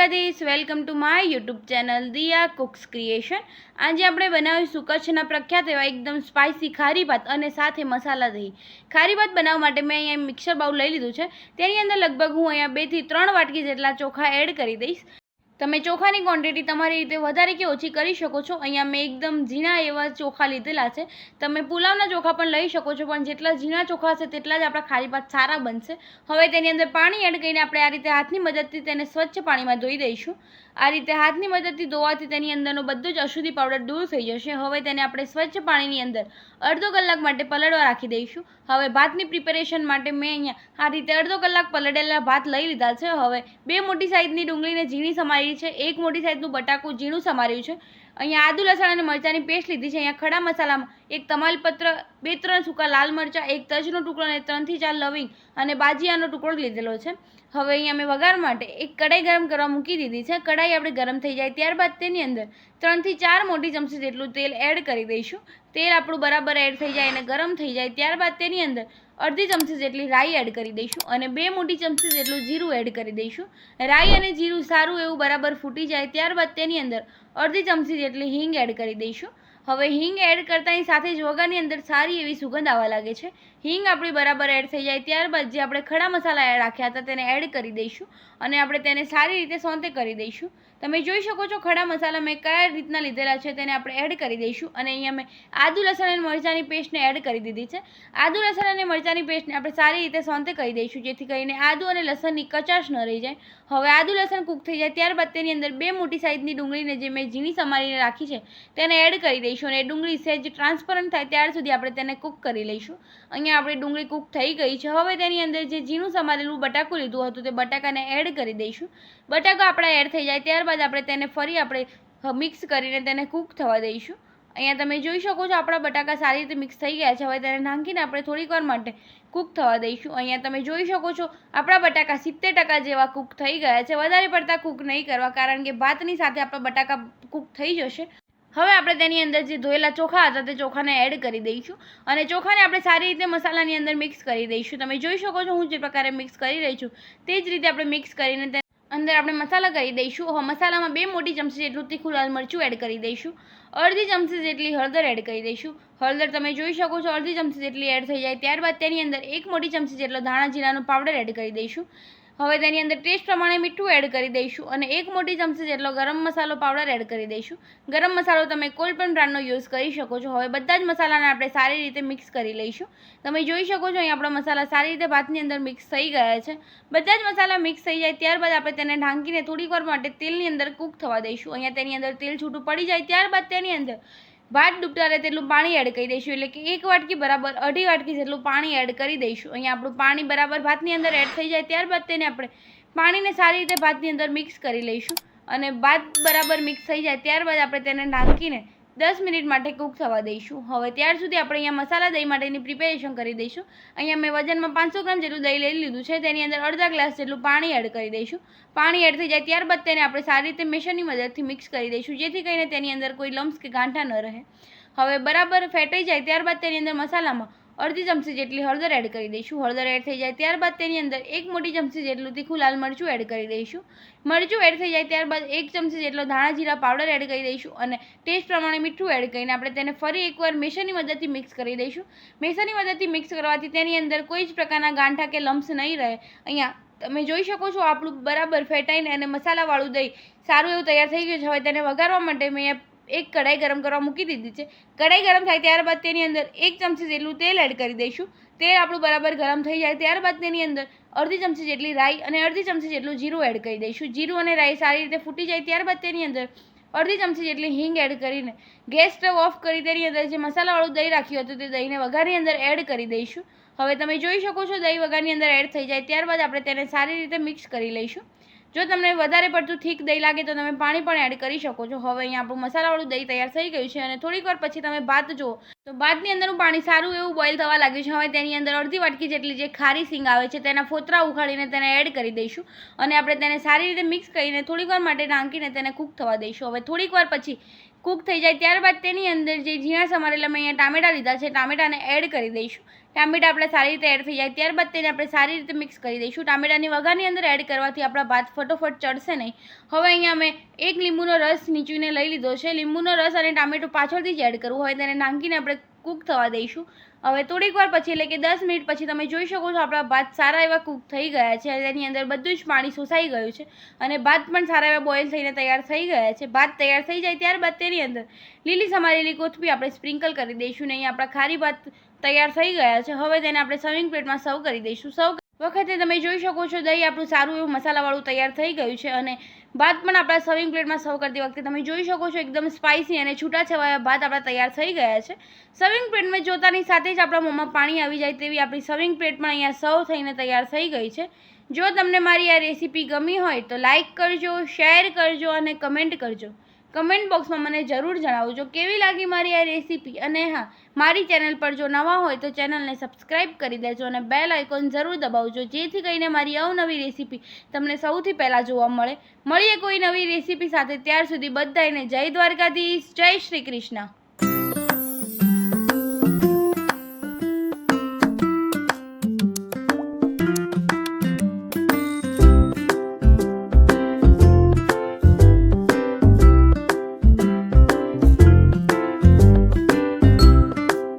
Dwarkadhish, welcome to my YouTube channel Diya cooks creation. આજે આપણે બનાવીશું કચ્છના પ્રખ્યાત એવા એકદમ સ્પાઇસી ખારી ભાત અને સાથે મસાલા દહીં। ખારી ભાત બનાવવા માટે મેં અહીંયા મિક્સર બાઉલ લઈ લીધું છે। તેની અંદર લગભગ હું અહીંયા 2 થી 3 વાટકી જેટલા ચોખા એડ કરી દઈશ। તમે ચોખાની ક્વોન્ટિટી તમારી રીતે વધારે કે ઓછી કરી શકો છો। અહીંયા મેં એકદમ ઝીણા એવા ચોખા લીધેલા છે। તમે પુલાવના ચોખા પણ લઈ શકો છો, પણ જેટલા ઝીણા ચોખા હશે તેટલા જ આપણા ખારી ભાત સારા બનશે। હવે તેની અંદર પાણી એડ કરીને આપણે આ રીતે હાથની મદદથી તેને સ્વચ્છ પાણીમાં ધોઈ દઈશું। આ રીતે હાથની મદદથી ધોવાથી તેની અંદરનો બધો જ અશુદ્ધિ પાવડર દૂર થઈ જશે। હવે તેને આપણે સ્વચ્છ પાણીની અંદર અડધો કલાક માટે પલળવા રાખી દઈશું। હવે ભાતની પ્રિપેરેશન માટે મેં અહીંયા આ રીતે અડધો કલાક પલળેલા ભાત લઈ લીધા છે। હવે 2 મોટી સાઈઝની ડુંગળીને ઝીણી સમારી છે, 1 મોટી સાઈઝનું બટાકું ઝીણું સમાર્યું છે। અહીંયા આદુ લસણ અને મરચાંની પેસ્ટ લીધી છે। અહીંયા ખડા મસાલામાં 1 તમાલપત્ર, 2-3 સૂકા લાલ મરચાં, 1 તજનો ટુકડો અને 3 થી 4 લવિંગ અને બાજીયાનો ટુકડો લીધેલો છે। હવે અહીંયા મેં વઘાર માટે એક કઢાઈ ગરમ કરવા મૂકી દીધી છે। કઢાઈ આપણે ગરમ થઈ જાય ત્યારબાદ તેની અંદર 3 થી 4 મોટી ચમચી જેટલું તેલ એડ કરી દઈશું। તેલ આપણું બરાબર એડ થઈ જાય અને ગરમ થઈ જાય ત્યારબાદ તેની અંદર અડધી ચમચી જેટલી રાઈ એડ કરી દઈશું અને 2 મોટી ચમચી જેટલું જીરું એડ કરી દઈશું। રાઈ અને જીરું સારું એવું બરાબર ફૂટી જાય ત્યારબાદ તેની અંદર અડધી ચમચી જેટલી હિંગ એડ કરી દઈશું। હવે હિંગ એડ કરતાની સાથે જ વઘારની અંદર સારી એવી સુગંધ આવવા લાગે છે। હિંગ આપણી બરાબર એડ થઈ જાય ત્યારબાદ જે આપણે ખડા મસાલા રાખ્યા હતા તેને એડ કરી દઈશું અને આપણે તેને સારી રીતે સોંતે કરી દઈશું। તમે જોઈ શકો છો ખડા મસાલા મેં કયા રીતના લીધેલા છે તેને આપણે એડ કરી દઈશું અને અહીંયા મેં આદુ લસણ અને મરચાંની પેસ્ટને એડ કરી દીધી છે। આદુ લસણ અને મરચાંની પેસ્ટને આપણે સારી રીતે સોંતે કરી દઈશું જેથી કરીને આદુ અને લસણની કચાશ ન રહી જાય। હવે આદુ લસણ કૂક થઈ જાય ત્યારબાદ તેની અંદર 2 મોટી સાઈઝની ડુંગળીને જે મેં ઝીણી સમારીને રાખી છે તેને એડ કરી દઈશું અને ડુંગળી સહેજ ટ્રાન્સપરન્ટ થાય ત્યાર સુધી આપણે તેને કૂક કરી લઈશું। અહીંયા આપણી ડુંગળી કૂક થઈ ગઈ છે। હવે તેની અંદર જે ઝીણું સમારેલું બટાકું લીધું હતું તે બટાકાને એડ કરી દઈશું। બટાકા આપણા એડ થઈ જાય ત્યારબાદ આપણે તેને ફરી આપણે મિક્સ કરીને તેને કૂક થવા દઈશું। અહીંયા તમે જોઈ શકો છો આપણા બટાકા સારી રીતે મિક્સ થઈ ગયા છે। હવે તેને ઢાંકીને આપણે થોડીક વાર માટે કૂક થવા દઈશું। અહીંયા તમે જોઈ શકો છો આપણા બટાકા 70% જેવા કૂક થઈ ગયા છે। વધારે પડતા કૂક નહીં કરવા, કારણ કે ભાતની સાથે આપણા બટાકા કૂક થઈ જશે। હવે આપણે તેની અંદર જે ધોયેલા ચોખા હતા તે ચોખાને એડ કરી દઈશું અને ચોખાને આપણે સારી રીતે મસાલાની અંદર મિક્સ કરી દઈશું। તમે જોઈ શકો છો હું જે પ્રકારે મિક્સ કરી રહી છું તે જ રીતે આપણે મિક્સ કરીને અંદર આપણે મસાલા કરી દઈશું। હવે મસાલામાં 2 મોટી ચમચી જેટલું તીખું લાલ મરચું એડ કરી દઈશું, અડધી ચમચી જેટલી હળદર એડ કરી દઈશું। હળદર તમે જોઈ શકો છો અડધી ચમચી જેટલી એડ થઈ જાય ત્યારબાદ તેની અંદર 1 મોટી ચમચી જેટલો ધાણા જીરાનો પાવડર એડ કરી દઈશું। હવે તેની અંદર ટેસ્ટ પ્રમાણે મીઠું એડ કરી દઈશું અને 1 મોટી ચમચી જેટલો ગરમ મસાલો પાવડર એડ કરી દઈશું। ગરમ મસાલો તમે કોઈ પણ બ્રાન્ડનો યુઝ કરી શકો છો। હવે બધા જ મસાલાને આપણે સારી રીતે મિક્સ કરી લઈશું। તમે જોઈ શકો છો અહીં આપણા મસાલા સારી રીતે ભાતની અંદર મિક્સ થઈ ગયા છે। બધા જ મસાલા મિક્સ થઈ જાય ત્યારબાદ આપણે તેને ઢાંકીને થોડીક વાર માટે તેલની અંદર કૂક થવા દઈશું। અહીંયા તેની અંદર તેલ છૂટું પડી જાય ત્યારબાદ તેની અંદર ભાત ડૂબતા રહે તેટલું પાણી એડ કરી દઈશું, એટલે કે 1 વાટકી બરાબર 2.5 વાટકી જેટલું પાણી એડ કરી દઈશું। અહીંયા આપણું પાણી બરાબર ભાતની અંદર એડ થઈ જાય ત્યારબાદ તેને આપણે પાણીને સારી રીતે ભાતની અંદર મિક્સ કરી લઈશું અને ભાત બરાબર મિક્સ થઈ જાય ત્યારબાદ આપણે તેને ઢાંકીને 10 મિનિટ માટે કૂક થવા દઈશું। હવે ત્યાર સુધી આપણે અહીંયા મસાલા દહીં માટેની પ્રિપેરેશન કરી દઈશું। અહીંયા મેં વજનમાં 500 ગ્રામ જેટલું દહીં લઈ લીધું છે, તેની અંદર અડધા ગ્લાસ જેટલું પાણી એડ કરી દઈશું। પાણી એડ થઈ જાય ત્યારબાદ તેને આપણે સારી રીતે મેશરની મદદથી મિક્સ કરી દઈશું જેથી કરીને તેની અંદર કોઈ લમ્સ કે ગાંઠા ન રહે। હવે બરાબર ફેટાઈ જાય ત્યારબાદ તેની અંદર મસાલામાં અડધી ચમચી જેટલી હળદર એડ કરી દઈશું। હળદર એડ થઈ જાય ત્યારબાદ તેની અંદર 1 મોટી ચમચી જેટલું તીખું લાલ મરચું એડ કરી દઈશું। મરચું એડ થઈ જાય ત્યારબાદ 1 ચમચી જેટલો ધાણા જીરા પાવડર એડ કરી દઈશું અને ટેસ્ટ પ્રમાણે મીઠું એડ કરીને આપણે તેને ફરી એકવાર મેશરની મદદથી મિક્સ કરી દઈશું। મેશરની મદદથી મિક્સ કરવાથી તેની અંદર કોઈ જ પ્રકારના ગાંઠા કે લમ્સ નહીં રહે। અહીંયા તમે જોઈ શકો છો આપણું બરાબર ફેટાઈને અને મસાલાવાળું દહીં સારું એવું તૈયાર થઈ ગયું છે। હવે તેને વઘારવા માટે મેં એક કઢાઈ ગરમ કરવા મૂકી દીધી છે। કઢાઈ ગરમ થાય ત્યારબાદ તેની અંદર 1 ચમચી જેટલું તેલ એડ કરી દઈશું। તેલ આપણું બરાબર ગરમ થઈ જાય ત્યારબાદ તેની અંદર અડધી ચમચી જેટલી રાઈ અને અડધી ચમચી જેટલું જીરું એડ કરી દઈશું। જીરું અને રાઈ સારી રીતે ફૂટી જાય ત્યારબાદ તેની અંદર અડધી ચમચી જેટલી હિંગ એડ કરીને ગેસ સ્ટવ ઓફ કરી તેની અંદર જે મસાલાવાળું દહીં રાખ્યું હતું તે દહીંને વઘારની અંદર એડ કરી દઈશું। હવે તમે જોઈ શકો છો દહીં વઘારની અંદર એડ થઈ જાય ત્યારબાદ આપણે તેને સારી રીતે મિક્સ કરી લઈશું। જો તમને વધારે પડતું થીક દહીં લાગે તો તમે પાણી પણ એડ કરી શકો છો। હવે અહીંયા આપણું મસાલાવાળું દહીં તૈયાર થઈ ગયું છે અને થોડીક વાર પછી તમે ભાત જુઓ તો ભાતની અંદરનું પાણી સારું એવું બોઇલ થવા લાગ્યું છે। હવે તેની અંદર અડધી વાટકી જેટલી જે ખારી સિંગ આવે છે તેના ફોતરા ઉખાડીને તેને એડ કરી દઈશું અને આપણે તેને સારી રીતે મિક્સ કરીને થોડીક વાર માટે ઢાંકીને તેને કૂક થવા દઈશું। હવે થોડીક વાર પછી કૂક થઈ જાય ત્યારબાદ તેની અંદર જે ઝીણા સમારેલા મેં અહીંયા ટામેટાં લીધા છે ટામેટાને એડ કરી દઈશું। ટામેટા આપણે સારી રીતે એડ થઈ જાય ત્યારબાદ તેને આપણે સારી રીતે મિક્સ કરી દઈશું. ટામેટાની વઘારની અંદર એડ કરવાથી આપણા ભાત ફટોફટ ચડશે નહીં. હવે અહીંયા મેં 1 લીંબુનો રસ નીચવીને લઈ લીધો છે. લીંબુનો રસ અને ટામેટું પાછળથી જ એડ કરવું. હવે તેને નાખીને આપણે કૂક થવા દઈશું. હવે થોડીક વાર પછી એટલે કે 10 મિનિટ પછી તમે જોઈ શકો છો આપણા ભાત સારા એવા કૂક થઈ ગયા છે. તેની અંદર બધું જ પાણી શોષાઈ ગયું છે અને ભાત પણ સારા એવા બોઇલ થઈને તૈયાર થઈ ગયા છે. ભાત તૈયાર થઈ જાય ત્યારબાદ તેની અંદર લીલી સમારેલી કોથમીર આપણે સ્પ્રિંકલ કરી દઈશું ને અહીંયા આપણા ખારી ભાત તૈયાર થઈ ગયા છે. હવે તેને આપણે સર્વિંગ પ્લેટમાં સર્વ કરી દઈશું. સર્વ વખતે તમે જોઈ શકો છો દહીં આપણું સારું એવું મસાલાવાળું તૈયાર થઈ ગયું છે અને ભાત પણ આપણા સર્વિંગ પ્લેટમાં સર્વ કરતી વખતે તમે જોઈ શકો છો એકદમ સ્પાઇસી અને છૂટાછવાયા ભાત આપણા તૈયાર થઈ ગયા છે. સર્વિંગ પ્લેટમાં જોતાની સાથે જ આપણા મોંમાં પાણી આવી જાય તેવી આપણી સર્વિંગ પ્લેટ પણ અહીંયા સર્વ થઈને તૈયાર થઈ ગઈ છે. જો તમને મારી આ રેસીપી ગમી હોય તો લાઇક કરજો, શેર કરજો અને કમેન્ટ કરજો. કમેન્ટ બોક્સમાં મને જરૂર જણાવજો કેવી લાગી મારી આ રેસીપી. અને હા, મારી ચેનલ પર જો નવા હોય તો ચેનલને સબસ્ક્રાઈબ કરી દેજો અને બેલ આઇકોન જરૂર દબાવજો જેથી કરીને મારી અવનવી રેસીપી તમને સૌથી પહેલાં જોવા મળે. મળીએ કોઈ નવી રેસીપી સાથે. ત્યાર સુધી બધાને જય દ્વારકાધીશ, જય શ્રી કૃષ્ણ.